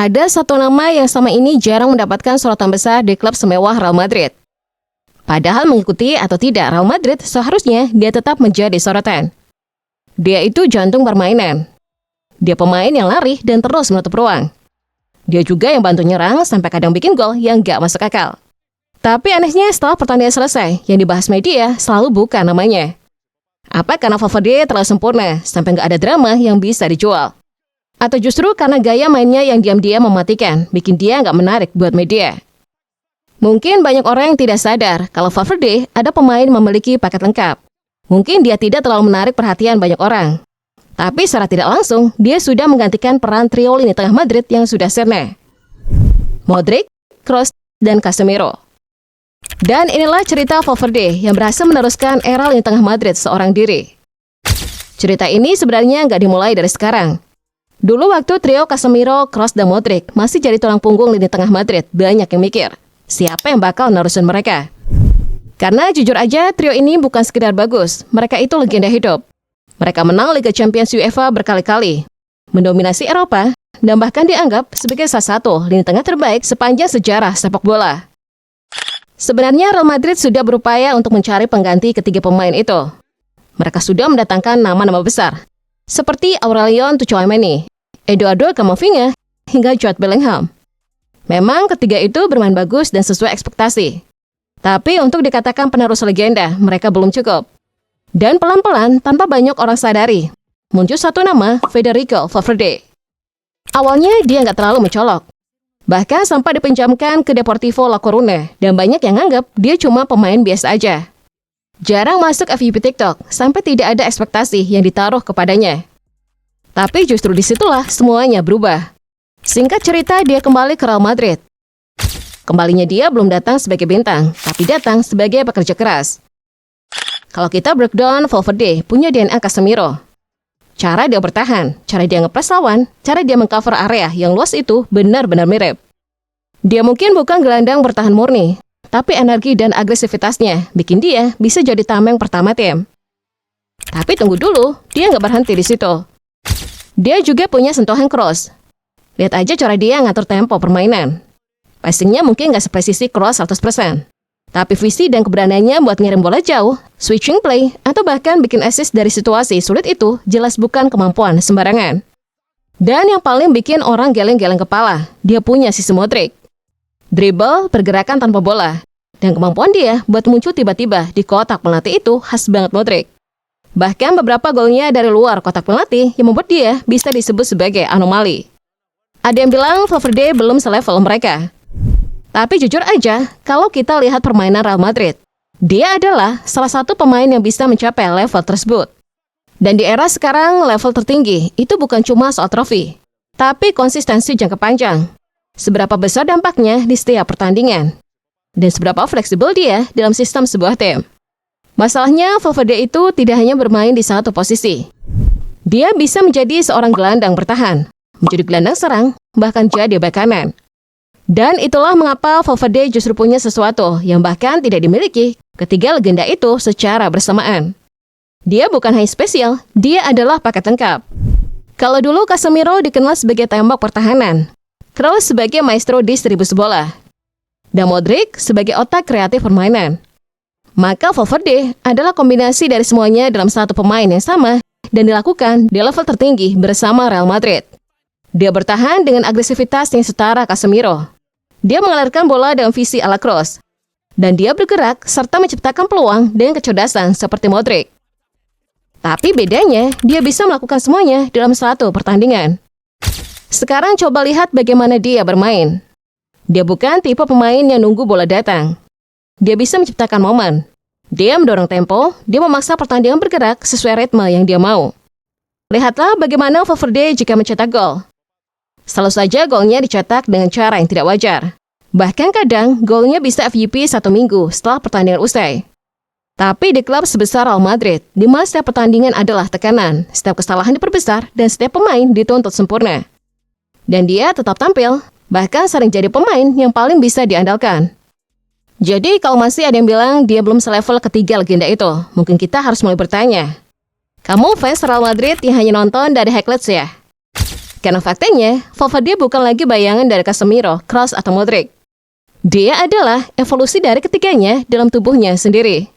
Ada satu nama yang selama ini jarang mendapatkan sorotan besar di klub semewah Real Madrid. Padahal mengikuti atau tidak Real Madrid, seharusnya dia tetap menjadi sorotan. Dia itu jantung permainan. Dia pemain yang lari dan terus menutup ruang. Dia juga yang bantu nyerang sampai kadang bikin gol yang gak masuk akal. Tapi anehnya setelah pertandingan selesai, yang dibahas media selalu bukan namanya. Apa karena Valverde terlalu sempurna sampai gak ada drama yang bisa dijual? Atau justru karena gaya mainnya yang diam-diam mematikan, bikin dia gak menarik buat media? Mungkin banyak orang yang tidak sadar kalau Valverde ada pemain memiliki paket lengkap. Mungkin dia tidak terlalu menarik perhatian banyak orang. Tapi secara tidak langsung, dia sudah menggantikan peran trio lini tengah Madrid yang sudah sirna. Modric, Kroos, dan Casemiro. Dan inilah cerita Valverde yang berhasil meneruskan era lini tengah Madrid seorang diri. Cerita ini sebenarnya nggak dimulai dari sekarang. Dulu waktu trio Casemiro, Kroos, dan Modric masih jadi tulang punggung lini tengah Madrid, banyak yang mikir, siapa yang bakal nerusin mereka? Karena jujur aja, trio ini bukan sekedar bagus, mereka itu legenda hidup. Mereka menang Liga Champions UEFA berkali-kali, mendominasi Eropa, dan bahkan dianggap sebagai salah satu lini tengah terbaik sepanjang sejarah sepak bola. Sebenarnya Real Madrid sudah berupaya untuk mencari pengganti ketiga pemain itu. Mereka sudah mendatangkan nama-nama besar, seperti Aurelion Tchouaméni, Eduardo Camavinga, hingga Jude Bellingham. Memang ketiga itu bermain bagus dan sesuai ekspektasi. Tapi untuk dikatakan penerus legenda, mereka belum cukup. Dan pelan-pelan, tanpa banyak orang sadari, muncul satu nama, Federico Valverde. Awalnya dia nggak terlalu mencolok. Bahkan sampai dipinjamkan ke Deportivo La Coruña, dan banyak yang nganggap dia cuma pemain biasa aja. Jarang masuk FYP TikTok, sampai tidak ada ekspektasi yang ditaruh kepadanya. Tapi justru disitulah semuanya berubah. Singkat cerita, dia kembali ke Real Madrid. Kembalinya dia belum datang sebagai bintang, tapi datang sebagai pekerja keras. Kalau kita breakdown, Valverde punya DNA Casemiro. Cara dia bertahan, cara dia ngepres lawan, cara dia mengcover area yang luas itu benar-benar mirip. Dia mungkin bukan gelandang bertahan murni, tapi energi dan agresivitasnya bikin dia bisa jadi tameng pertama tim. Tapi tunggu dulu, dia nggak berhenti di situ. Dia juga punya sentuhan Kroos. Lihat aja cara dia ngatur tempo permainan. Passingnya mungkin nggak sepresisi Kroos 100%. Tapi visi dan keberaniannya buat ngirim bola jauh, switching play, atau bahkan bikin assist dari situasi sulit itu jelas bukan kemampuan sembarangan. Dan yang paling bikin orang geleng-geleng kepala, dia punya sisi Modric. Dribble, pergerakan tanpa bola, dan kemampuan dia buat muncul tiba-tiba di kotak penalti itu khas banget Modric. Bahkan beberapa golnya dari luar kotak penalti yang membuat dia bisa disebut sebagai anomali. Ada yang bilang Valverde belum selevel mereka. Tapi jujur aja, kalau kita lihat permainan Real Madrid, dia adalah salah satu pemain yang bisa mencapai level tersebut. Dan di era sekarang, level tertinggi itu bukan cuma soal trofi, tapi konsistensi jangka panjang. Seberapa besar dampaknya di setiap pertandingan, dan seberapa fleksibel dia dalam sistem sebuah tim. Masalahnya, Valverde itu tidak hanya bermain di satu posisi. Dia bisa menjadi seorang gelandang bertahan, menjadi gelandang serang, bahkan jadi bek kanan. Dan itulah mengapa Valverde justru punya sesuatu yang bahkan tidak dimiliki ketiga legenda itu secara bersamaan. Dia bukan hanya spesial, dia adalah paket lengkap. Kalau dulu Casemiro dikenal sebagai tembok pertahanan, Kroos sebagai maestro distribusi bola, dan Modric sebagai otak kreatif permainan, maka Valverde adalah kombinasi dari semuanya dalam satu pemain yang sama dan dilakukan di level tertinggi bersama Real Madrid. Dia bertahan dengan agresivitas yang setara Casemiro. Dia mengalirkan bola dengan visi ala Kroos. Dan dia bergerak serta menciptakan peluang dengan kecerdasan seperti Modric. Tapi bedanya, dia bisa melakukan semuanya dalam satu pertandingan. Sekarang coba lihat bagaimana dia bermain. Dia bukan tipe pemain yang nunggu bola datang. Dia bisa menciptakan momen. Dia mendorong tempo, dia memaksa pertandingan bergerak sesuai ritme yang dia mau. Lihatlah bagaimana Valverde jika mencetak gol. Selalu saja golnya dicetak dengan cara yang tidak wajar. Bahkan kadang golnya bisa FYP 1 minggu setelah pertandingan usai. Tapi di klub sebesar Real Madrid, di mana setiap pertandingan adalah tekanan, setiap kesalahan diperbesar, dan setiap pemain dituntut sempurna. Dan dia tetap tampil, bahkan sering jadi pemain yang paling bisa diandalkan. Jadi kalau masih ada yang bilang dia belum selevel ketiga legenda itu, mungkin kita harus mulai bertanya. Kamu fans Real Madrid yang hanya nonton dari highlights ya? Karena faktanya, Valverde bukan lagi bayangan dari Casemiro, Kroos, atau Modric. Dia adalah evolusi dari ketiganya dalam tubuhnya sendiri.